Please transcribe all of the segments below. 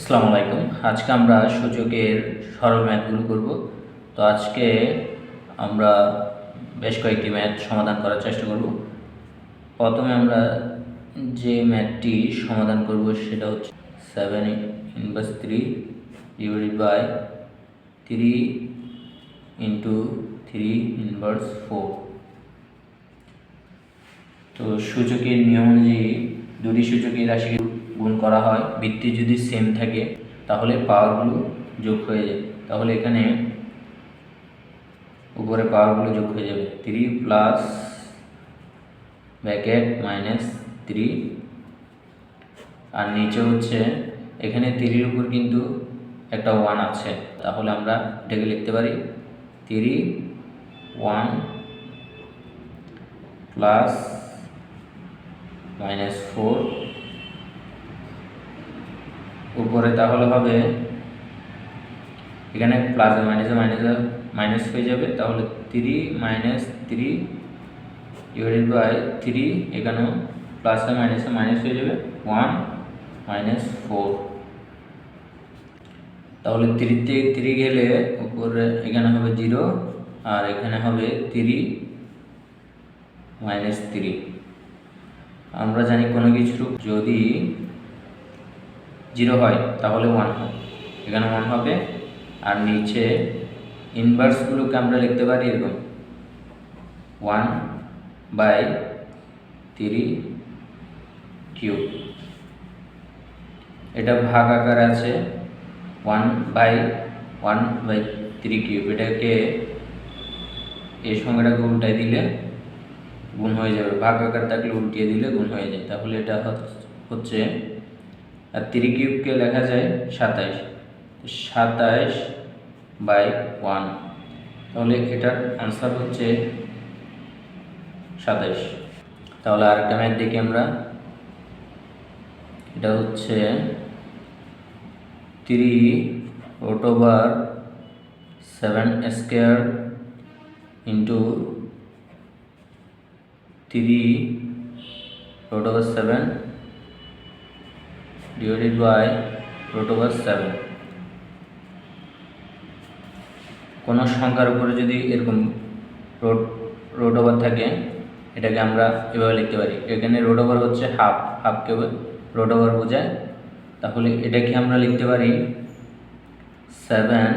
আসসালামু আলাইকুম। আজকে আমরা সূচকের সরল ম্যাথগুলো করব। তো আজকে আমরা বেশ কয়েকটি ম্যাথ সমাধান করার চেষ্টা করব। প্রথমে আমরা যে ম্যাথটি সমাধান করব সেটা হচ্ছে 7 × 3 ডিভাইডেড বাই 3 × 3 × 4। তো সূচকের নিয়ম অনুযায়ী দুটি সূচকের রাশিকে গুণ করা হয়। ভিত্তি যদি সেম থাকে তাহলে পাওয়ারগুলো যোগ হয়ে যায়। তাহলে এখানে উপরে পাওয়ারগুলো যোগ হয়ে যাবে 3 প্লাস ব্র্যাকেট -3, আর নিচে হচ্ছে এখানে 3-এর উপর কিন্তু একটা 1 আছে, তাহলে আমরা এটাকে লিখতে পারি 3 1 প্লাস -4 উপরে, তাহলে হবে এখানে প্লাসে মাইনাসে মাইনাসে মাইনাস হয়ে যাবে, তাহলে 3 - 3 ডিভাইডেড বাই 3, এখানেও প্লাসে মাইনাসে মাইনাস হয়ে যাবে 1 - 4। তাহলে 3 থেকে 3 গেলে উপরে এখানে হবে 0 আর এখানে হবে 3 - 3। আমরা জানি কোনো কিছুর যদি 0 হয় তাহলে 1 হয়, এখানে 1 হবে। আর নিচে ইনভার্সগুলোকে আমরা লিখতে পারি এরকম 1/3³ এটা ভাগ আকারে আছে 1/1/3³। এটাকে এই সংখ্যাটাকে উল্টাই দিলে গুণ হয়ে যাবে, ভাগ আকার থাকলে উল্টিয়ে দিলে গুণ হয়ে যায়। তাহলে এটা হচ্ছে, আর 3³ লেখা যায় 27/1। তাহলে এটার আনসার হচ্ছে 27। তাহলে আরেকটা ম্যাথ দেখি আমরা। এটা হচ্ছে 3√7² ইন্টু 3√7 ডিভাইডেড বাই √7। কোনো সংখ্যার উপরে যদি এরকম রুট ওভার থাকে এটাকে আমরা এভাবে লিখতে পারি। এখানে রুট ওভার হচ্ছে হাফকে রুট ওভার বোঝায়, তাহলে এটাকে আমরা লিখতে পারি 7²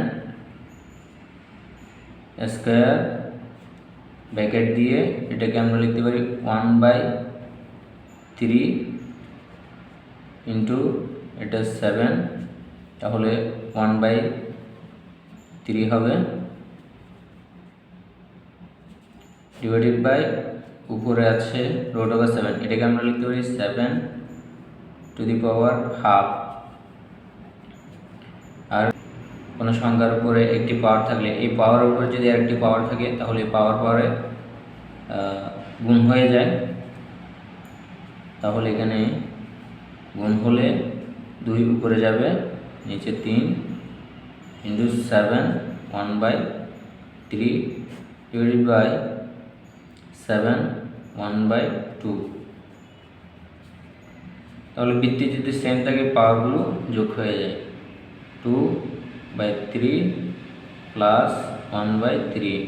ব্র্যাকেট দিয়ে এটাকে আমরা লিখতে পারি 1/3 ইন্টু এটা 7, তাহলে 1/3 হবে ডিভাইডেড বাই উপরে আছে √7, এটাকে আমরা লিখতে পারি 7^½ আর কোনো সংখ্যার উপরে একটি পাওয়ার থাকলে এই পাওয়ার উপরে যদি আরেকটি পাওয়ার থাকে তাহলে পাওয়ারে গুণ হয়ে যায়। তাহলে এখানে গুণ হলে 2 উপরে যাবে, নিচে 3 ইন্টু 7 1/3 ডিভাইডেড বাই 7 1/2। তাহলে ভিত্তি যদি সেম থাকে পাওয়ারগুলো যোগ হয়ে যায় 2/3 প্লাস 1/3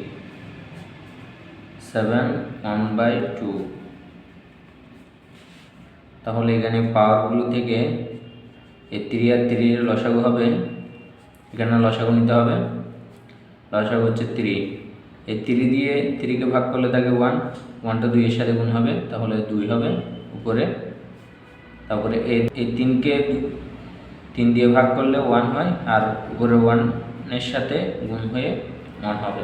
7 1/2। তাহলে এখানে পাওয়ারগুলো থেকে এই 3 আর 3 এর লসাগু হবে, এখানে লসাগু নিতে হবে। লসাগু হচ্ছে 3, এই 3 দিয়ে 3কে ভাগ করলে থাকে 1টা 2 এর সাথে গুণ হবে, তাহলে 2 হবে উপরে। তারপরে এই 3কে 3 দিয়ে ভাগ করলে 1 হয়, আর উপরে 1 এর সাথে গুণ হয়ে 1 হবে।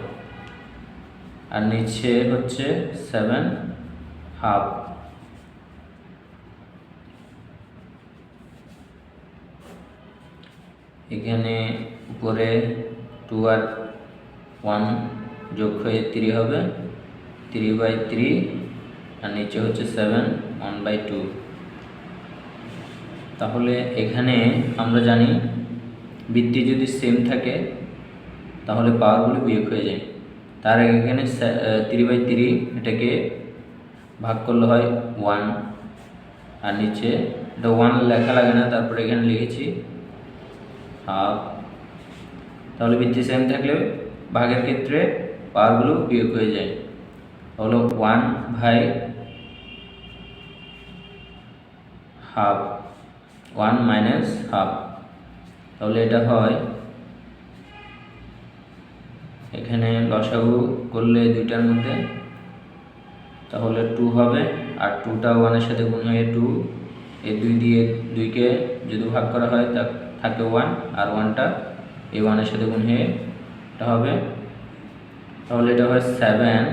আর নিচে হচ্ছে 7½ এখানে উপরে 2 আর 1 যোগ হয়ে 3 হবে 3/3, আর নিচে হচ্ছে 7 1/2। তাহলে এখানে আমরা জানি ভিত্তি যদি সেম থাকে তাহলে পাওয়ারগুলো বিয়োগ হয়ে যায়। তার আগে এখানে 3/3 এটাকে ভাগ করলে হয় 1, আর নিচে এটা 1 লেখা লাগে না, তারপরে এখানে লিখেছি হাফ। তাহলে ভিত্তি সেম থাকলে ভাগের ক্ষেত্রে পাওয়ারগুলো বিয়োগ হয়ে যায়। হলো 1/হাফ, 1 মাইনাস হাফ। তাহলে এটা হয়, এখানে লসাগু করলে দুইটার মধ্যে তাহলে 2 হবে, আর 2টা 1-এর সাথে গুণ হয়ে 2, এই 2 দিয়ে 2কে যদি ভাগ করা হয় তা থাকে 1, আর 1টা এই 1-এর সাথে গুণ হয়ে এটা হবে। তাহলে এটা হয় 7,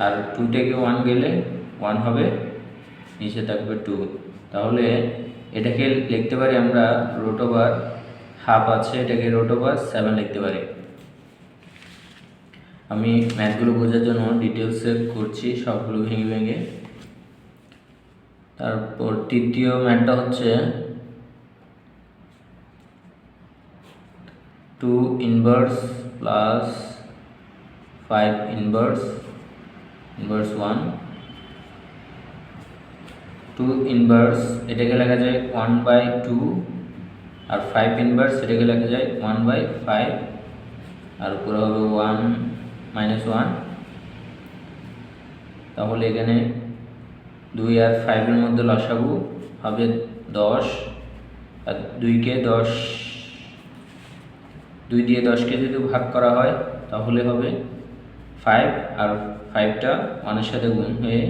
আর 2 থেকে 1 গেলে 1 হবে, নিচে থাকবে 2। তাহলে এটাকে লিখতে পারি আমরা √হাফ আছে, এটাকে √7 লিখতে পারি। আমি ম্যাথগুলো বোঝার জন্য ডিটেলসে করছি সবগুলো ভেঙে ভেঙে। তারপর তৃতীয় ম্যাথটা হচ্ছে 2 ইনভার্স প্লাস 5 ইনভার্স 1। 2 ইনভার্স এটাকে লেখা যায় 1/2, আর 5 ইনভার্স এটাকে লেখা যায় 1/5, আর উপরে হবে 1 - 1। তাহলে এখানে 2 আর 5-এর মধ্যে লসাগু হবে 10, আর 2 দিয়ে 10কে যদি ভাগ করা হয় তাহলে হবে 5, আর 5টা 1-এর সাথে গুণ হয়ে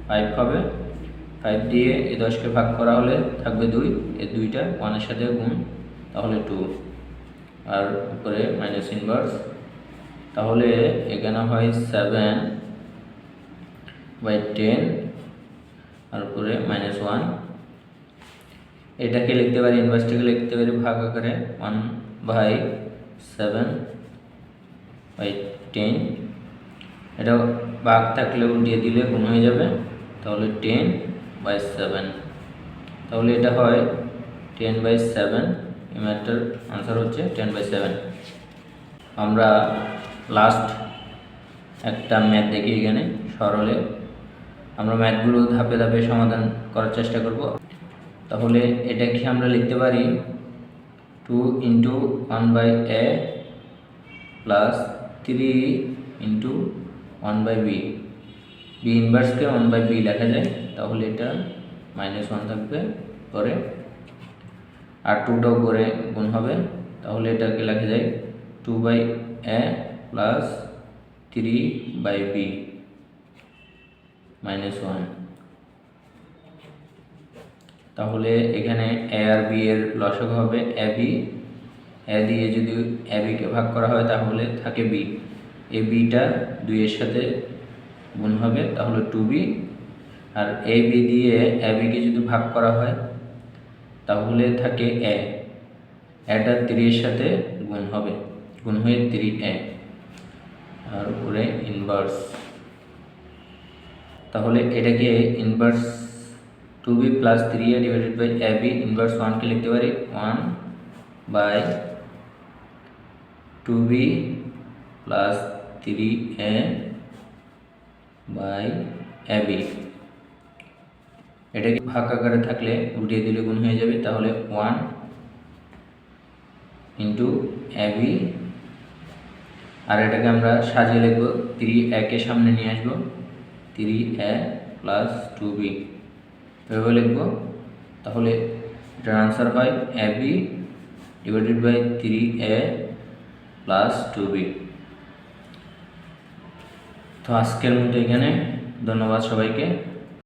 5 হবে। 5 দিয়ে এই 10কে ভাগ করা হলে থাকবে 2, এই 2টা 1-এর সাথে গুণ, তাহলে 2, আর উপরে মাইনাস ইনভার্স। তাহলে এখানে হয় 7/10, আর উপরে -1। এটাকে লিখতে পারি, ইনভার্সটাকে লিখতে পারি ভাগ আকারে 1/7/10। এটা ভাগ থাকলে উল্টিয়ে দিলে গুণ হয়ে যাবে, তাহলে 10/7। তাহলে এটা হয় 10/7। এই ম্যাথটার আনসার হচ্ছে 10/7। আমরা লাস্ট একটা ম্যাথ দেখি এখানে সরলে। আমরা ম্যাথগুলো ধাপে ধাপে সমাধান করার চেষ্টা করব। তাহলে এটাকে আমরা লিখতে পারি 2 × 1/a plus 3 × 1/b। b ইনভার্সকে 1/b লেখা যায়, তাহলে এটা -1 থাকবে পরে, আর 2টাও করে গুণ হবে, তাহলে এটাকে লেখা যায় 2/a প্লাস 3/b -1। তাহলে এখানে a আর b এর লসাগু হবে ab। a দিয়ে যদি ab কে ভাগ করা হয় তাহলে থাকে b, এই bটা 2 এর সাথে গুণ হবে, তাহলে 2b, আর ab দিয়ে ab কে যদি ভাগ করা হয় তাহলে থাকে a, এটা 3 এর সাথে গুণ হবে, গুণ হয়ে 3a, আর উপরে ইনভার্স। তাহলে এটাকে inverse 2b plus 3a divided by ab inverse 1কে লিখতে পারি 1/2b plus 3a by ab। এটাকে ভাগ আকারে থাকলে উল্টিয়ে দিলে গুণ হয়ে যাবে, তাহলে 1 × ab, আর এটাকে আমরা সাজিয়ে লিখব, 3a কে সামনে নিয়ে আসবো, 3a প্লাস 2b এভাবে লিখব। তাহলে এটার আনসার হয় ab divided by 3a plus 2b। তো আজকের মতো এখানে, ধন্যবাদ সবাইকে।